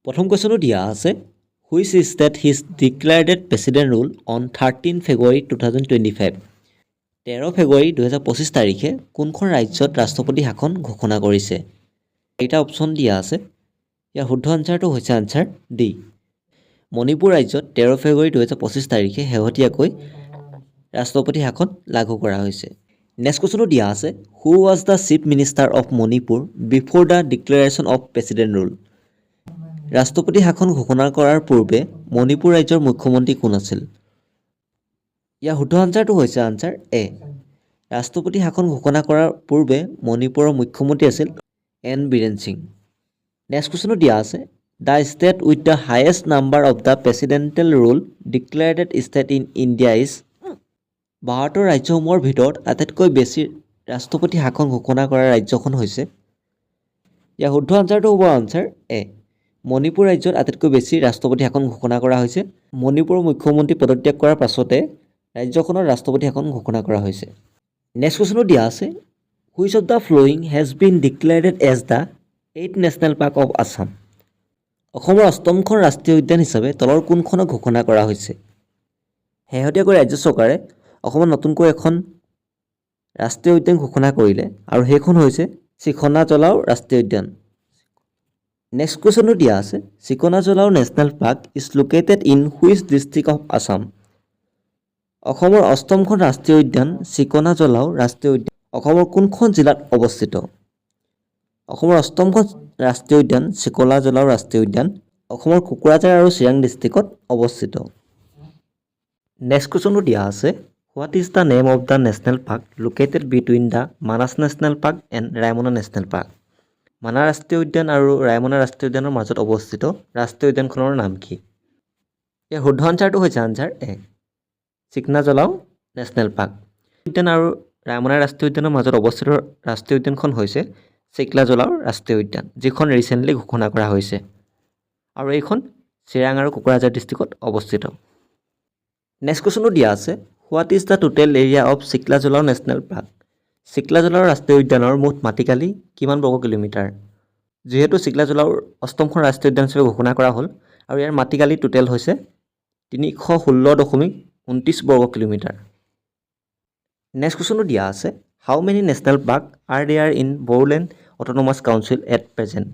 প্ৰথম কুৱেশ্যনো দিয়া আছে which state his declared president rule on 13 ফেব্ৰুৱাৰী 2025 13 ফেব্ৰুৱাৰী 2025 তাৰিখে কোনখন ৰাজ্যত ৰাষ্ট্ৰপতি শাসন ঘোষণা কৰিছে এটা অপশ্যন দিয়া আছে ইয়াৰ শুদ্ধ আনচাৰটো হৈছে আনচাৰ ডি মণিপুৰ ৰাজ্যত 13 ফেব্ৰুৱাৰী 2025 তাৰিখে শেহতীয়াকৈ ৰাষ্ট্ৰপতি শাসন লাগু কৰা হৈছে নেক্সট কুৱেশ্যনো দিয়া আছে who was the chief minister of Manipur before the declaration of president rule ৰাষ্ট্ৰপতি শাসন ঘোষণা কৰাৰ পূৰ্বে মণিপুৰ ৰাজ্যৰ মুখ্যমন্ত্ৰী কোন আছিল ইয়াৰ শুদ্ধ আনচাৰটো হৈছে আনচাৰ এ ৰাষ্ট্ৰপতি শাসন ঘোষণা কৰাৰ পূৰ্বে মণিপুৰৰ মুখ্যমন্ত্ৰী আছিল এন বীৰেন সিং নেক্সট কুৱেশ্যনো দিয়া আছে the state with the highest number of the presidential rule declared state in India is ভাৰতৰ ৰাজ্যসমূহৰ ভিতৰত আটাইতকৈ বেছি ৰাষ্ট্ৰপতি শাসন ঘোষণা কৰা ৰাজ্যখন হৈছে ইয়াৰ শুদ্ধ আনচাৰটো হ'ব আনচাৰ এ মণিপুৰ ৰাজ্যত আটাইতকৈ বেছি ৰাষ্ট্ৰপতি শাসন ঘোষণা কৰা হৈছে মণিপুৰৰ মুখ্যমন্ত্ৰী পদত্যাগ কৰাৰ পাছতে ৰাজ্যখনৰ ৰাষ্ট্ৰপতি শাসন ঘোষণা কৰা হৈছে নেক্সট কুৱেশ্যনো দিয়া আছে which of the following has been declared as the 8th national park of Assam অসমৰ অষ্টমখন ৰাষ্ট্ৰীয় উদ্যান হিচাপে তলৰ কোনখনক ঘোষণা কৰা হৈছে শেহতীয়াকৈ ৰাজ্য চৰকাৰে অসমত নতুনকৈ এখন ৰাষ্ট্ৰীয় উদ্যান ঘোষণা কৰিলে আৰু সেইখন হৈছে চিখনাজলাও ৰাষ্ট্ৰীয় উদ্যান নেক্সট কুৱেশ্যনো দিয়া আছে Sikhnajwhwlao national park is located in which district of Assam অসমৰ অষ্টমখন ৰাষ্ট্ৰীয় উদ্যান চিকনাজলাও ৰাষ্ট্ৰীয় উদ্যান অসমৰ কোনখন জিলাত অৱস্থিত অসমৰ অষ্টমখন ৰাষ্ট্ৰীয় উদ্যান চিকনাজলাও ৰাষ্ট্ৰীয় উদ্যান অসমৰ কোকৰাঝাৰ আৰু চিৰাং ডিষ্ট্ৰিক্টত অৱস্থিত নেক্সট কুৱেশ্যনো দিয়া আছে what is the name of the national park located between the Manas national park and Raimona national park Manas ৰাষ্ট্ৰীয় উদ্যান আৰু ৰায়মনা ৰাষ্ট্ৰীয় উদ্যানৰ মাজত অৱস্থিত ৰাষ্ট্ৰীয় উদ্যানখনৰ নাম কি ইয়াৰ শুদ্ধ আনচাৰটো হৈছে আনচাৰ এ চিকনাজলাও নেশ্যনেল পাৰ্ক উদ্যান আৰু ৰায়মনা ৰাষ্ট্ৰীয় উদ্যানৰ মাজত অৱস্থিত ৰাষ্ট্ৰীয় উদ্যানখন হৈছে চিকনাজলাও ৰাষ্ট্ৰীয় উদ্যান যিখন ৰিচেণ্টলি ঘোষণা কৰা হৈছে আৰু এইখন চিৰাং আৰু কোকৰাঝাৰ ডিষ্ট্ৰিক্টত অৱস্থিত নেক্সট কুৱেশ্যনো দিয়া আছে what is the total area of Sikhnajwhwlao national park Sikhnajwhwlao ৰাষ্ট্ৰীয় উদ্যানৰ মুঠ মাটিকালি কিমান বৰ্গ কিলোমিটাৰ যিহেতু চিকনাজলাওৰ অষ্টমখন ৰাষ্ট্ৰীয় উদ্যান হিচাপে ঘোষণা কৰা হ'ল আৰু ইয়াৰ মাটিকালি টোটেল হৈছে 316.29 বৰ্গ কিলোমিটাৰ নেক্সট কুৱেশ্যনো দিয়া আছে how many national park are there in Bodoland autonomous council at present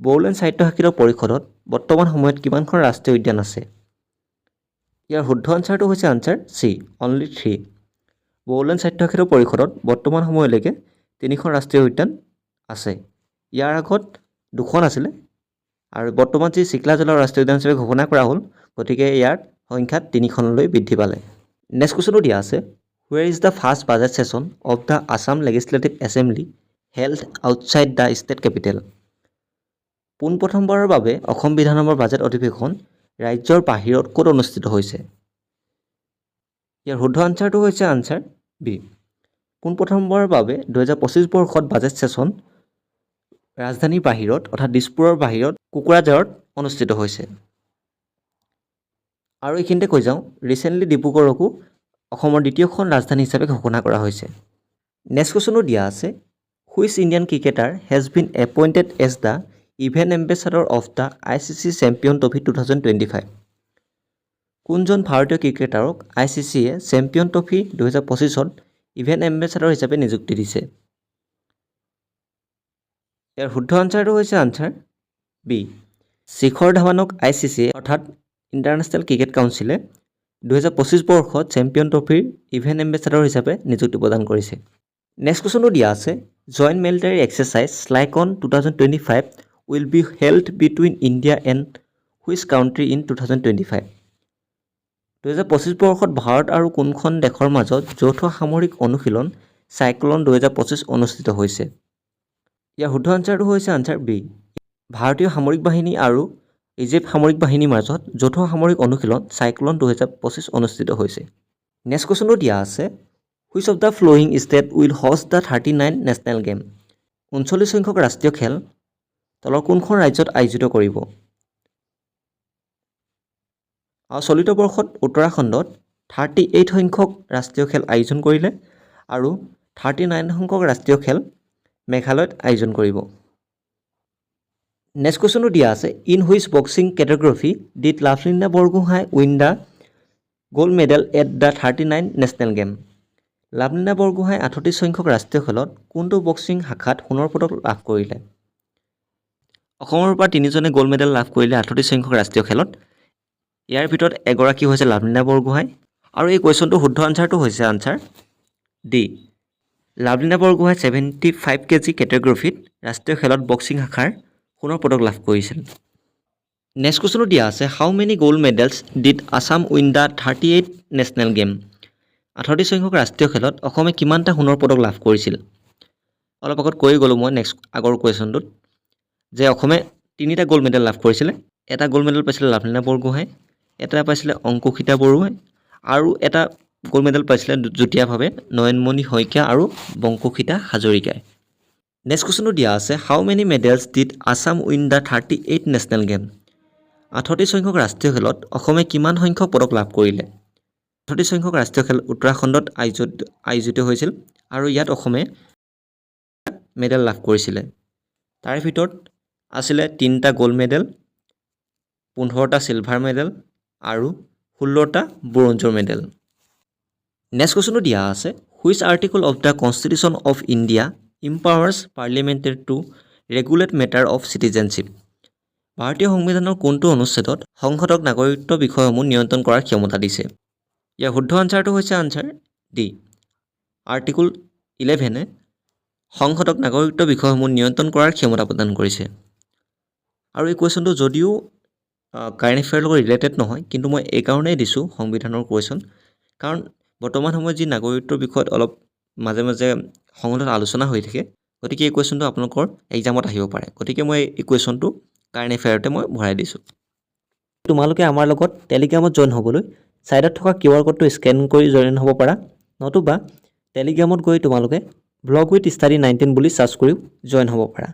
Bodoland স্বায়ত্তশাসিত পৰিষদত বৰ্তমান সময়ত কিমানখন ৰাষ্ট্ৰীয় উদ্যান আছে ইয়াৰ শুদ্ধ আনচাৰটো হৈছে আনচাৰ চি অনলি 3 বড়োলেণ্ড স্বায়ত্তশাসিত পৰিষদত বৰ্তমান সময়লৈকে 3খন ৰাষ্ট্ৰীয় উদ্যান আছে ইয়াৰ আগত 2খন আছিলে আৰু বৰ্তমান যি চিকনাজলাও ৰাষ্ট্ৰীয় উদ্যান হিচাপে ঘোষণা কৰা হ'ল গতিকে ইয়াৰ সংখ্যা 3খনলৈ বৃদ্ধি পালে নেক্সট কুৱেশ্যনো দিয়া আছে where is the first budget session of the Assam legislative assembly held outside the state capital পোনপ্ৰথমবাৰৰ বাবে অসম বিধানসভাৰ বাজেট অধিৱেশন ৰাজ্যৰ বাহিৰত ক'ত অনুষ্ঠিত হৈছে ইয়াৰ শুদ্ধ আনচাৰটো হৈছে আনচাৰ বি পোনপ্ৰথমবাৰৰ বাবে 2025 বৰ্ষত বাজেট ছেছন ৰাজধানীৰ বাহিৰত অৰ্থাৎ দিছপুৰৰ বাহিৰত কোকৰাঝাৰত অনুষ্ঠিত হৈছে আৰু এইখিনিতে কৈ যাওঁ ৰিচেণ্টলি ডিব্ৰুগড়কো অসমৰ দ্বিতীয়খন ৰাজধানী হিচাপে ঘোষণা কৰা হৈছে নেক্সট কুৱেশ্যনো দিয়া আছে which Indian cricketer has been appointed as the event ambassador of the ICC champion trophy 2025 কোনজন ভাৰতীয় ক্ৰিকেটাৰক ICCয়ে চেম্পিয়ন ট্ৰফি 2025ত ইভেণ্ট এম্বেচাডৰ হিচাপে নিযুক্তি দিছে ইয়াৰ শুদ্ধ আনচাৰটো হৈছে আনচাৰ বি শিখৰ ধাৱানক ICCয়ে অৰ্থাৎ ইণ্টাৰনেশ্যনেল ক্ৰিকেট কাউন্সিলে 2025 বৰ্ষত চেম্পিয়ন ট্ৰফিৰ ইভেণ্ট এম্বেচাডৰ হিচাপে নিযুক্তি প্ৰদান কৰিছে নেক্সট কুৱেশ্যনো দিয়া আছে জইণ্ট মিলিটাৰী এক্সাৰচাইজ স্লাইকন 2025 will be held between India and which country in 2025 2025 বৰ্ষত ভাৰত আৰু কোনখন দেশৰ মাজত যৌথ সামৰিক অনুশীলন চাইক্লন 2025 অনুষ্ঠিত হৈছে ইয়াৰ শুদ্ধ আনচাৰটো হৈছে আনচাৰ বি ভাৰতীয় সামৰিক বাহিনী আৰু ইজিপ্ত সামৰিক বাহিনীৰ মাজত যৌথ সামৰিক অনুশীলন চাইক্লন 2025 অনুষ্ঠিত হৈছে নেক্সট কুৱেশ্যনো দিয়া আছে which of the flowing state will host the 39 national game 39 সংখ্যক ৰাষ্ট্ৰীয় খেল তলৰ কোনখন ৰাজ্যত আয়োজিত কৰিব আৰু চলিত বৰ্ষত উত্তৰাখণ্ডত 38 সংখ্যক ৰাষ্ট্ৰীয় খেল আয়োজন কৰিলে আৰু 39 সংখ্যক ৰাষ্ট্ৰীয় খেল মেঘালয়ত আয়োজন কৰিব নেক্সট কুৱেশ্যনটো দিয়া আছে in which boxing category did Lovlina Borgohain win the gold medal at the 39 national game. Lovlina Borgohain 38 সংখ্যক ৰাষ্ট্ৰীয় খেলত কোনটো বক্সিং শাখাত সোণৰ পদক লাভ কৰিলে? অসমৰ পৰা তিনিজনে গ'ল্ড মেডেল লাভ কৰিলে 38 সংখ্যক ৰাষ্ট্ৰীয় খেলত। ইয়াৰ ভিতৰত এগৰাকী হৈছে লাভলিনা বৰগোহাঁই আৰু এই কুৱেশ্যনটো শুদ্ধ আনচাৰটো হৈছে answer D. Lovlina Borgohain 75 KG কেটেগৰীত ৰাষ্ট্ৰীয় খেলত বক্সিং শাখাৰ সোণৰ পদক লাভ কৰিছিল। নেক্সট কুৱেশ্যনটো দিয়া আছে how many gold medals did Assam win the 38 national game. 38 সংখ্যক ৰাষ্ট্ৰীয় খেলত অসমে কিমানটা সোণৰ পদক লাভ কৰিছিল? অলপ আগত কৈ গ'লোঁ মই আগৰ কুৱেশ্যনটোত যে অসমে 3টা গ'ল্ড মেডেল লাভ কৰিছিলে। এটা গ'ল্ড মেডেল পাইছিলে লাভলিনা বৰগোহাঁই, এটা পাইছিলে অংকুশিতা বৰুৱাই আৰু এটা গ'ল্ড মেডেল পাইছিলে যুটীয়াভাৱে নয়নমণি শইকীয়া আৰু বংকুশিতা হাজৰিকাই। নেক্সট কুৱেশ্যনটো দিয়া আছে how many medals did Assam win the 38 national game. 38 সংখ্যক ৰাষ্ট্ৰীয় খেলত অসমে কিমান সংখ্যক পদক লাভ কৰিলে? 38 সংখ্যক ৰাষ্ট্ৰীয় খেল উত্তৰাখণ্ডত আয়োজিত হৈছিল আৰু ইয়াত অসমে মেডেল লাভ কৰিছিলে। তাৰ ভিতৰত আছিলে 3টা গ'ল্ড মেডেল, 15টা চিলভাৰ মেডেল আৰু 16টা ব্ৰঞ্জৰ মেডেল। নেক্সট কুৱেশ্যনটো দিয়া আছে which article of the constitution of India empowers parliamentary to regulate matter of citizenship. ভাৰতীয় সংবিধানৰ কোনটো অনুচ্ছেদত সংসদক নাগৰিকত্ব বিষয়সমূহ নিয়ন্ত্ৰণ কৰাৰ ক্ষমতা দিছে? ইয়াৰ শুদ্ধ আনচাৰটো হৈছে আনচাৰ ডি। আৰ্টিকল 11 সংসদক নাগৰিকত্ব বিষয়সমূহ নিয়ন্ত্ৰণ কৰাৰ ক্ষমতা প্ৰদান কৰিছে। আৰু এই কুৱেশ্যনটো যদিও কাৰেণ্ট এফেয়াৰৰ লগত ৰিলেটেড নহয়, কিন্তু মই এইকাৰণেই দিছোঁ সংবিধানৰ কুৱেশ্যন, কাৰণ বৰ্তমান সময়ত যি নাগৰিকত্বৰ বিষয়ত অলপ মাজে মাজে সংসদত আলোচনা হৈ থাকে, গতিকে এই কুৱেশ্যনটো আপোনালোকৰ এক্সামত আহিব পাৰে। গতিকে মই এই কুৱেশ্যনটো কাৰেণ্ট এফেয়াৰতে মই ভৰাই দিছোঁ। তোমালোকে আমাৰ লগত টেলিগ্ৰামত জইন হ'বলৈ ছাইডত থকা QR ক'ডটো স্কেন কৰি জইন হ'ব পাৰা, নতুবা টেলিগ্ৰামত গৈ তোমালোকে ব্লগ উইথ ষ্টাডি 19 বুলি চাৰ্চ কৰিও জইন হ'ব পাৰা।